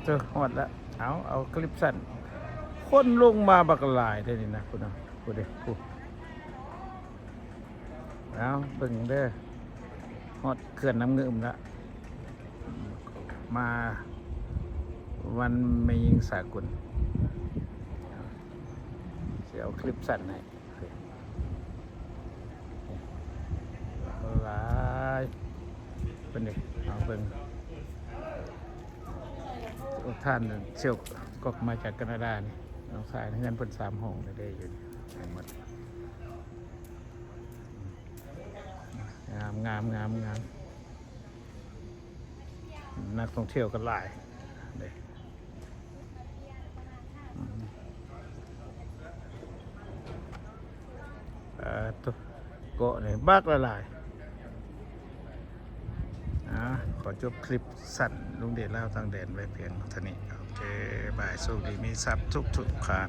เจอหอดละเอาคลิปสั้นคนลงมาบักหลายได้นี่นะคุณเอาคุณเด็กคุณเอาเบิ่งเด้อหอดเขื่อนน้ำเงืมละมาวันไม่ยิงสากลจะเอาคลิปสั้นให้หลายเป็นเด็กเอาเบิ่งท่านเชี่ยวก็มาจากแคนาดานี่น้องชายเงินเพิ่น3 ห้องได้อยู่หมดงามนักท่องเที่ยวกันหลายเด้ตัวเกาะนี่บักละลายขอจบคลิปสั้นลุงเดชเล่าทางแดนไว้เพียงเท่านี้โอเคบายโชคดีมีทรัพย์ทุกๆคาน